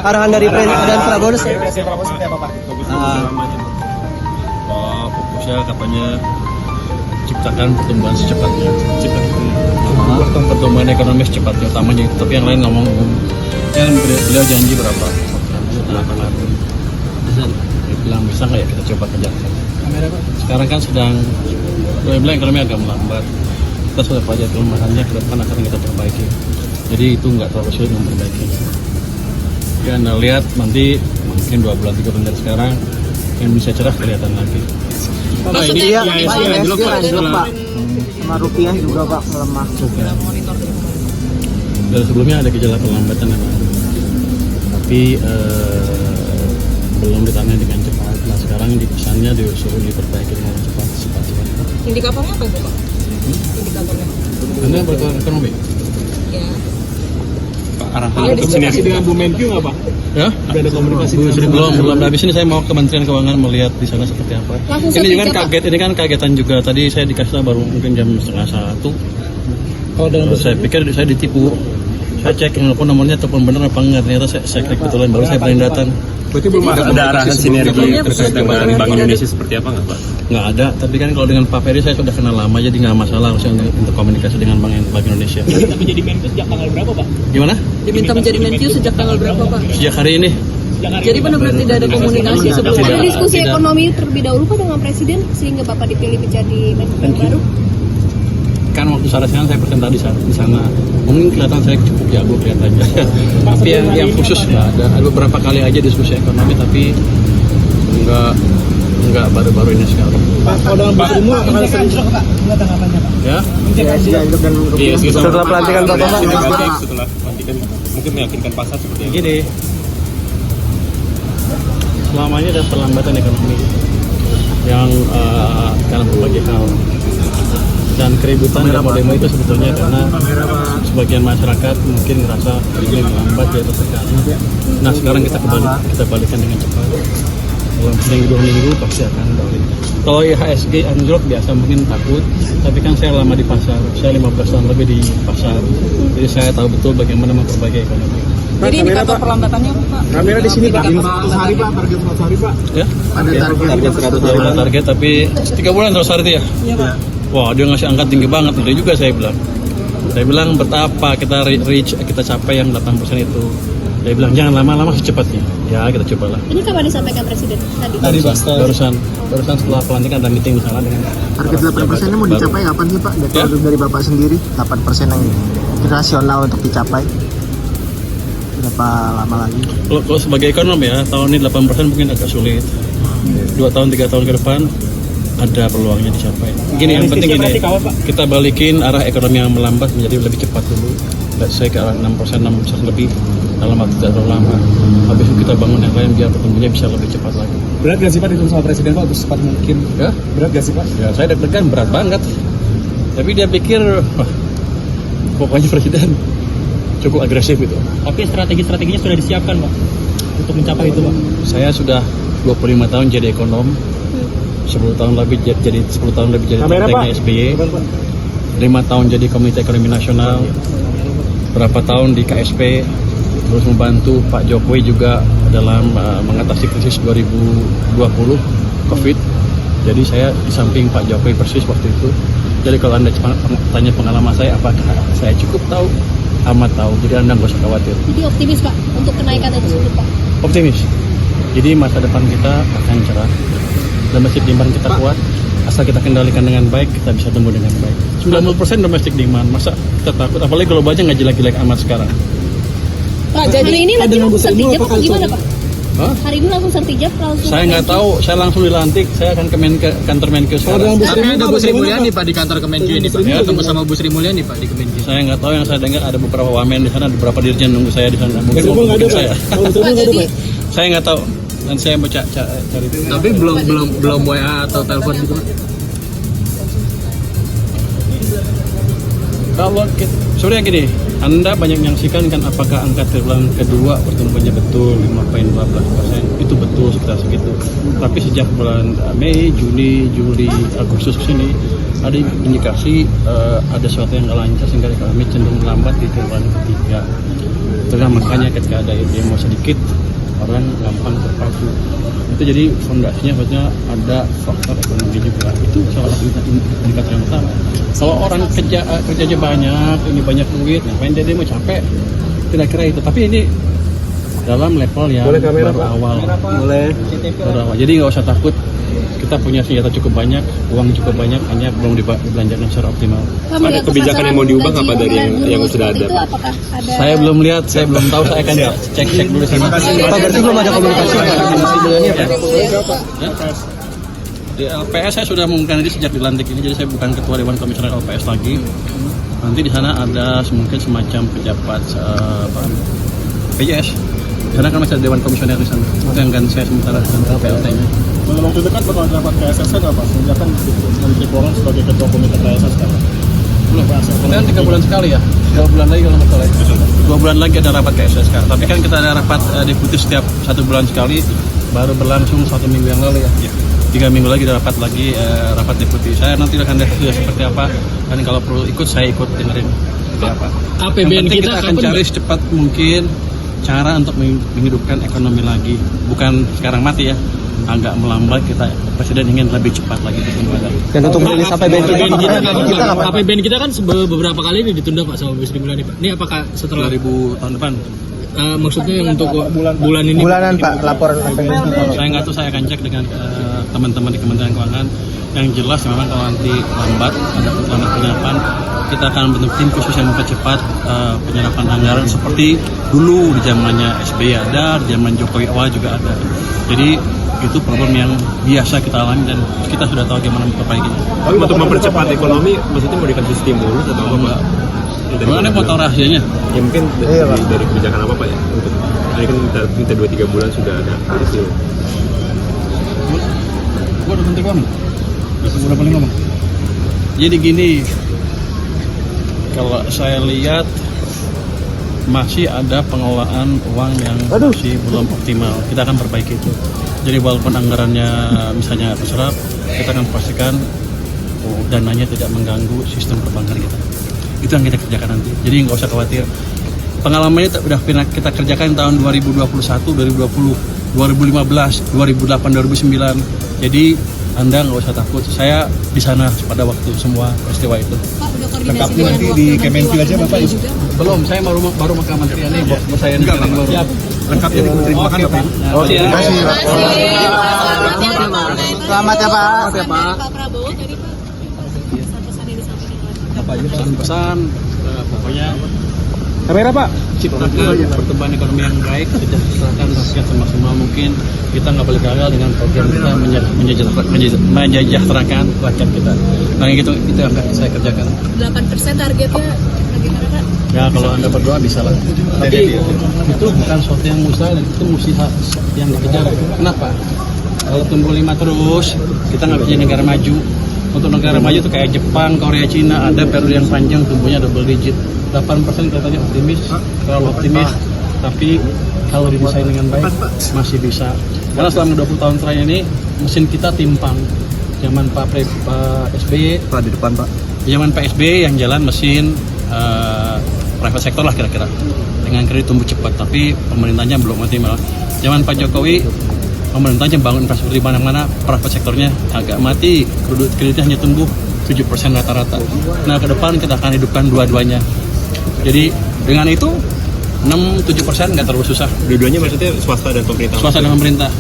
Arahan dari Presiden Prabowo seperti apa Pak? Fokusnya katanya ciptakan pertumbuhan secepatnya, pertumbuhan ekonomi secepatnya utamanya. Tapi yang lain ngomong kan beliau janji berapa? 800. Dia bilang bisa nggak ya kita coba kerjakan. Sekarang kan sedang bilang ekonomi agak melambat. Kita sudah pelajari kelemahannya, ke depan akan kita perbaiki. Jadi itu nggak terlalu sulit memperbaiki. Ya, Anda lihat nanti mungkin 2 bulan 3 bulan dari sekarang yang bisa cerah kelihatan lagi. Maksudnya IHSG anjlok Pak, sama rupiah juga Pak melemah. Dari sebelumnya ada gejala perlambatan memang, tapi belum ditangani dengan cepat. Nah sekarang pesannya disuruh diperbaiki dengan cepat. Indikatornya apa itu Pak? Indikatornya? Anda berkeluar ekonomi? Ya. Ada komunikasi dengan Bu Menkyu nggak Pak? Ya? Ada komunikasi belum. Habis ini saya mau ke Kementerian Keuangan melihat di sana seperti apa. Ini juga kan kaget, ini kan kagetan juga. Tadi saya dikasih tahu baru mungkin jam 12:30. Saya pikir saya ditipu. Saya cek telepon nomornya telepon bener apa enggak, ternyata saya klik betulan baru saya beri data. Berarti belum ada arahan sinergi terkait dengan Bank Indonesia seperti apa nggak Pak? Nggak ada, tapi kan kalau dengan Pak Ferry saya sudah kenal lama, jadi nggak masalah harusnya untuk komunikasi dengan Bank Indonesia. Diminta menjadi Menkyu sejak tanggal berapa Pak? Gimana? Diminta menjadi Menkyu sejak tanggal berapa Pak? Sejak hari ini. Jadi benar-benar tidak ada komunikasi sebelumnya. Ada diskusi ekonomi terlebih dahulu Pak dengan Presiden sehingga Bapak dipilih menjadi Menkyu baru? Kan waktu saya presentasi di sana mungkin kelihatan saya cukup jago kelihatannya. Tapi yang khusus nggak ada. Ada beberapa kali aja diskusi ekonomi tapi nggak baru-baru ini sekarang. Pak, kalau dalam bahasa umum akan serius Pak? Enggak tanggapannya Pak? Ya? Setelah pelantikan Bapak Setelah pelantikan mungkin meyakinkan pasar seperti ini. Gini, selama ini ada perlambatan ekonomi yang karena berbagai hal. Dan keributan demo itu sebetulnya karena sebagian masyarakat mungkin merasa ini melambat di atas sekarang. Nah sekarang kita balikan dengan cepat. Dalam seminggu 2 minggu pasti akan balik. Kalau IHSG anjlok biasa mungkin takut, tapi kan saya lama di pasar, saya 15 tahun lebih di pasar, jadi saya tahu betul bagaimana memperbaiki ekonomi. Jadi indikator perlambatannya apa Pak? Kamera di sini Pak. 100 hari Pak, target 100 hari Pak. Ya? Ada target 100 hari. Ada target tapi 3 bulan 100 hari itu ya? Iya Pak. Wah dia ngasih angka tinggi banget, udah juga saya bilang. Saya bilang betapa kita kita capai yang 8% itu. Dia bilang jangan lama-lama secepatnya. Ya kita cobalah. Ini kapan disampaikan Presiden tadi? Tadi barusan setelah pelantikan ada meeting di sana dengan target 8% mau dicapai kapan sih Pak? Dari Bapak sendiri 8% yang rasional untuk dicapai berapa lama lagi? Kalau sebagai ekonom ya tahun ini 8% mungkin agak sulit. 2 tahun 3 tahun ke depan ada peluangnya dicapai. Gini yang penting ini kita balikin arah ekonomi yang melambat menjadi lebih cepat dulu. Let's say ke arah 6% lebih dalam waktu tidak terlalu lama. Habis itu kita bangun yang lain biar pertumbuhannya bisa lebih cepat lagi. Berat gak sih Pak itu sama Presiden Pak untuk secepat mungkin? Ya? Berat gak sih Pak? Ya saya deg-degan berat banget. Tapi dia pikir pokoknya Presiden cukup agresif itu. Tapi strategi-strateginya sudah disiapkan Pak untuk mencapai itu Pak. Saya sudah 25 tahun jadi ekonom. 10 tahun lebih jadi strategi SBY, 5 tahun jadi Komite Ekonomi Nasional, berapa tahun di KSP, terus membantu Pak Jokowi juga dalam mengatasi krisis 2020 COVID. Jadi saya di samping Pak Jokowi persis waktu itu. Jadi kalau Anda tanya pengalaman saya, apakah saya cukup tahu? Amat tahu. Jadi Anda nggak usah khawatir. Jadi optimis Pak untuk kenaikan tersebut Pak? Optimis. Jadi masa depan kita akan cerah. Domestic demand kita kuat, asal kita kendalikan dengan baik, kita bisa tumbuh dengan baik. 90% domestic demand, masa kita takut? Apalagi globalnya nggak jelek-jelek amat sekarang. Pak, jadi ini nanti langsung sertijab apa gimana Pak? Hah? Hari ini langsung sertijab langsung? Saya nggak tahu, saya langsung dilantik, saya akan ke kantor Menkyu sekarang. Tapi ada Bu Sri Mulyani Pak di kantor Kemenkyu ini Pak. Ya, ketemu sama Bu Sri Mulyani Pak di Kemenkyu. Saya nggak tahu, yang saya dengar ada beberapa wamen di sana, ada beberapa dirjen nunggu saya di sana. Mungkin saya. Saya nggak tahu. Dan saya mau cari. Tapi belum WA atau telepon gitu Pak. Kalau sebenarnya gini, Anda banyak menyaksikan kan apakah angka triwulan kedua pertumbuhannya betul 5,12%, itu betul sekitar segitu. Tapi sejak bulan Mei, Juni, Juli, Agustus kesini ada indikasi ada sesuatu yang nggak lancar sehingga kami cenderung lambat di triwulan ketiga. Itulah makanya ketika ada demo sedikit orang gampang terpacu. Itu jadi fondasinya maksudnya ada faktor ekonomi juga. Itu salah satu indikator yang utama. Kalau orang kerjanya banyak, ini banyak duit, ngapain dia demo, capek. Kira-kira itu. Tapi ini dalam level yang baru awal. Jadi nggak usah takut. Kita punya senjata cukup banyak, uang cukup banyak, hanya belum dibelanjakan secara optimal. Ada kebijakan yang mau diubah apa dari yang sudah ada? Saya belum lihat, saya belum tahu, saya akan cek dulu sih. Pak, berarti belum ada komunikasi Di LPS saya sudah mengumumkan ini sejak dilantik ini, jadi saya bukan ketua Dewan Komisioner LPS lagi. Nanti di sana ada mungkin semacam pejabat PJS. Karena kan masih ada Dewan Komisioner di sana. Itu yang akan saya sementara dengan PLT-nya. Dalam waktu dekat bakal dapat KSS apa? Sejak kan Menteri Keuangan sebagai ketua komite KSS sekarang. Belum, kan 3 bulan sekali ya. 2 bulan lagi kalau nggak salah. 2 bulan lagi ada rapat KSS sekarang. Tapi kan kita ada rapat deputi setiap 1 bulan sekali. Baru berlangsung 1 minggu yang lalu ya. 3 minggu lagi ada rapat lagi, rapat deputi. Saya nanti akan lihat seperti apa. Dan kalau perlu ikut, saya ikut dengerin seperti apa. APBN kita akan cari secepat mungkin cara untuk menghidupkan ekonomi lagi. Bukan sekarang mati ya. Agak melambat, Presiden ingin lebih cepat lagi ditunda. Dan untuk rilis APBN kita kan beberapa kali ini ditunda Pak sama Bu Sri Mulyani Pak. Ini apakah setelah 2000 tahun depan? Maksudnya yang untuk bulan ini? Bulanan Pak, laporan APBN. Saya nggak tahu, saya akan cek dengan teman-teman di Kementerian Keuangan. Yang jelas memang kalau nanti lambat ada penyerapan, kita akan bentuk tim khusus yang mempercepat penyerapan anggaran seperti dulu di zamannya SBY ada, di zaman Jokowi awal juga ada. Jadi itu problem yang biasa kita alami dan kita sudah tahu bagaimana memperbaikinya. Tapi untuk mempercepat ekonomi, maksudnya mau dikasih stimulus atau apa? Bagaimana mau tahu rahasianya? Ya mungkin dari kebijakan apa Pak ya? Untuk ini kan kita 2-3 bulan sudah ada hasil. Gua udah berhenti ngomong. Udah paling ngomong. Jadi gini, kalau saya lihat masih ada pengelolaan uang yang masih belum optimal. Kita akan perbaiki itu. Jadi walaupun anggarannya misalnya terserap, kita akan pastikan dananya tidak mengganggu sistem perbankan kita. Itu yang kita kerjakan nanti. Jadi nggak usah khawatir. Pengalaman ini sudah kita kerjakan tahun 2021, 2020, 2015, 2008, 2009. Jadi Anda nggak usah takut. Saya di sana pada waktu semua peristiwa itu. Lengkapnya nanti di Kementerian aja Bapak Ibu. Belum, saya baru ke kementerian ini. Bos saya Enggak, baru. Siap. Lengkapnya di Kementerian Keuangan Bapak. Terima kasih Pak. Selamat ya Pak. Pak Prabowo tadi Pak. Pesan-pesan yang disampaikan. Apa aja pesan-pesan pokoknya Kamera Pak. ciptakan pertumbuhan ekonomi yang baik, sejahterakan rakyat semaksimal mungkin. Kita nggak boleh gagal dengan program kita menyejahterakan rakyat kita. Nah itu yang akan saya kerjakan. 8% targetnya bagaimana Pak? Ya kalau Anda berdoa bisa lah. Tapi itu bukan sesuatu yang mustahil, itu mesti yang dikejar. Kenapa? Kalau tumbuh 5 terus, kita nggak bisa negara maju. Untuk negara maju itu kayak Jepang, Korea, Cina, ada periode yang panjang tumbuhnya double digit. 8% kelihatannya optimis, terlalu optimis. Tapi kalau didesain dengan baik, masih bisa. Karena selama 20 tahun terakhir ini, mesin kita timpang. Zaman Pak SBY, Pak di depan Pak. zaman Pak SBY yang jalan mesin private sector lah kira-kira. Dengan kredit tumbuh cepat, tapi pemerintahnya belum optimal. Zaman Pak Jokowi, pemerintahnya bangun infrastruktur di mana-mana, private sektornya agak mati, kreditnya hanya tumbuh 7% rata-rata. Nah ke depan kita akan hidupkan dua-duanya. Jadi dengan itu 6-7% nggak terlalu susah. Dua-duanya maksudnya swasta dan pemerintah. Swasta dan pemerintah.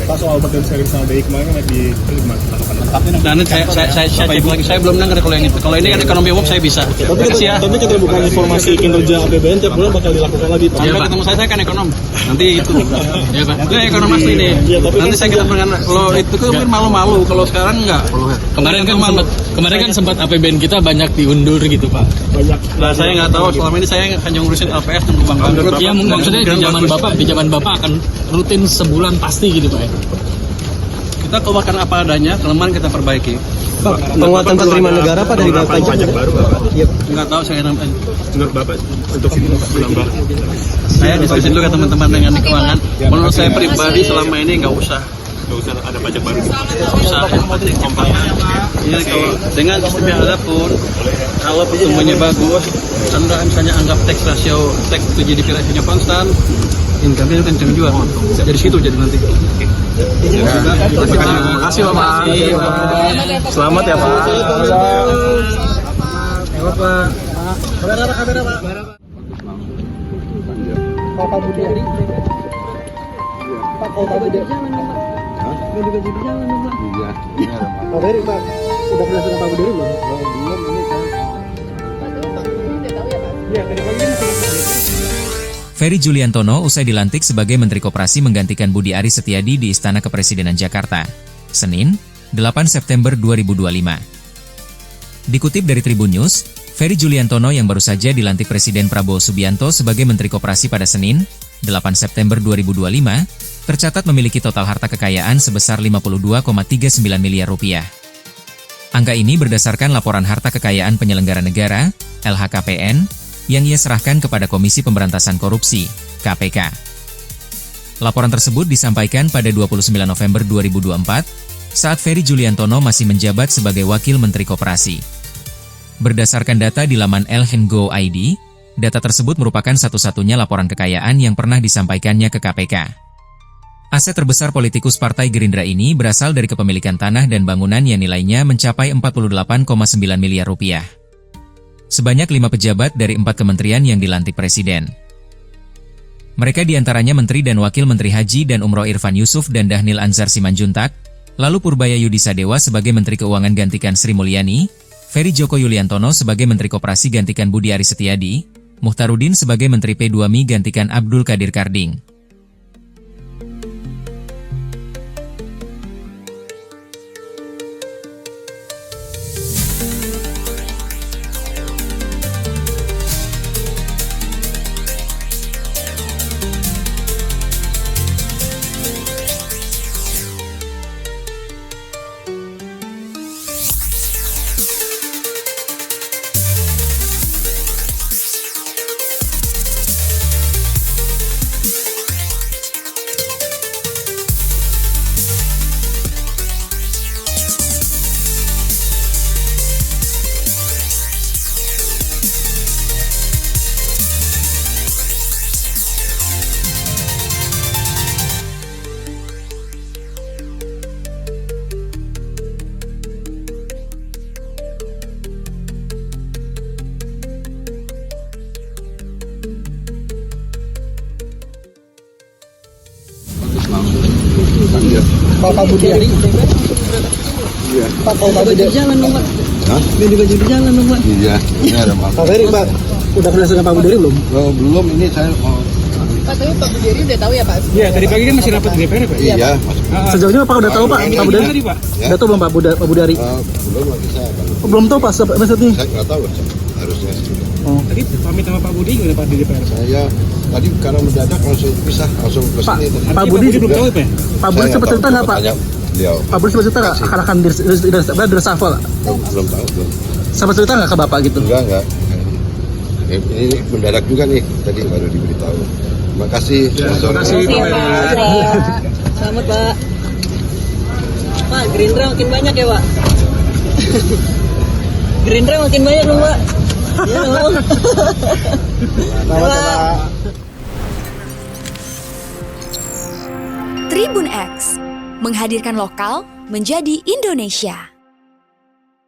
Pak soal potensial sama BI kemarin kan lagi Nah ini saya cek lagi, saya belum dengar kalau yang itu. Kalau ini kan ekonomi umum saya bisa. Makasih ya. Tapi keterbukaan informasi kinerja APBN tiap bulan bakal dilakukan lagi Pak. Sampai ketemu saya kan ekonom. Nanti itu. Ya Pak. Itu ekonom asli nih. Nanti saya ketemu dengan kalau itu kan malu-malu. Kalau sekarang enggak. Kemarin kan sempat APBN kita banyak diundur gitu Pak. Banyak. Nah saya nggak tahu, selama ini saya hanya ngurusin LPS dan Bank Bangkrut. Ya maksudnya di zaman Bapak akan rutin sebulan pasti gitu Pak ya. Kita keluarkan apa adanya, kelemahan kita perbaiki. Pak, penguatan penerimaan negara Pak dari pajak baru Bapak. Nggak tahu saya Menurut Bapak untuk menambah. Saya diskusi dulu ke teman-teman dengan di keuangan. Menurut saya pribadi selama ini nggak usah ada pajak baru. usah yang penting kompak. Ya kalau dengan sistem yang ada pun kalau pertumbuhannya bagus, Anda misalnya anggap tax to GDP rasionya konstan, income-nya kenceng juga. Jadi situ jadi nanti. Terima kasih Bapak. Selamat ya Pak. Ferry Juliantono usai dilantik sebagai Menteri Koperasi menggantikan Budi Aris Setiadi di Istana Kepresidenan Jakarta, Senin, 8 September 2025. Dikutip dari Tribun News, Ferry Juliantono yang baru saja dilantik Presiden Prabowo Subianto sebagai Menteri Koperasi pada Senin, 8 September 2025, tercatat memiliki total harta kekayaan sebesar 52,39 miliar rupiah. Angka ini berdasarkan laporan harta kekayaan penyelenggara negara, LHKPN, yang ia serahkan kepada Komisi Pemberantasan Korupsi, KPK. Laporan tersebut disampaikan pada 29 November 2024, saat Ferry Juliantono masih menjabat sebagai Wakil Menteri Koperasi. Berdasarkan data di laman LHNGO ID, data tersebut merupakan satu-satunya laporan kekayaan yang pernah disampaikannya ke KPK. Aset terbesar politikus Partai Gerindra ini berasal dari kepemilikan tanah dan bangunan yang nilainya mencapai 48,9 miliar rupiah. Sebanyak 5 pejabat dari 4 kementerian yang dilantik Presiden. Mereka diantaranya Menteri dan Wakil Menteri Haji dan Umroh Irfan Yusuf dan Dhanil Anzar Simanjuntak, lalu Purbaya Yudisadewa sebagai Menteri Keuangan gantikan Sri Mulyani, Ferry Joko Yuliantono sebagai Menteri Koperasi gantikan Budi Aris Setiadi, Muhtarudin sebagai Menteri P2Mi gantikan Abdul Qadir Karding. Pak Budi Ari. Iya. Pak Budi Jalan dong, Pak. Hah? Ganti baju di jalan dong, Pak. Iya. Ini ada Pak. Pak Ferry, Pak. Udah pernah dengan Pak Budi Ari belum? Oh, belum, ini saya mau. Pak, tapi Pak Budi Ari udah tahu ya Pak? Iya, tadi pagi kan masih rapat di DPR Pak. Iya, Sejauh ini Pak udah tahu Pak Pak Budi Ari? Pak. Udah tahu belum Pak Budi Ari? belum lagi saya. Oh, belum tahu Pak maksudnya. Saya nggak tahu harusnya. Tadi pamit sama Pak Budi gimana Pak di DPR? Saya tadi karena mendadak langsung pisah, langsung ke sini. Pak Budi belum tahu Pak. Pak Budi sempat cerita nggak Pak? Beliau. Pak Budi sempat cerita nggak akan diresafel? Belum tahu, belum. Sempat cerita nggak ke Bapak gitu? Enggak. Ini mendadak juga nih, tadi baru diberitahu. Terima kasih. Terima kasih Pak. Selamat Pak. Pak, Gerindra makin banyak ya Pak. Gerindra makin banyak dong Pak. Iya dong. Pak. Tribun X menghadirkan lokal menjadi Indonesia.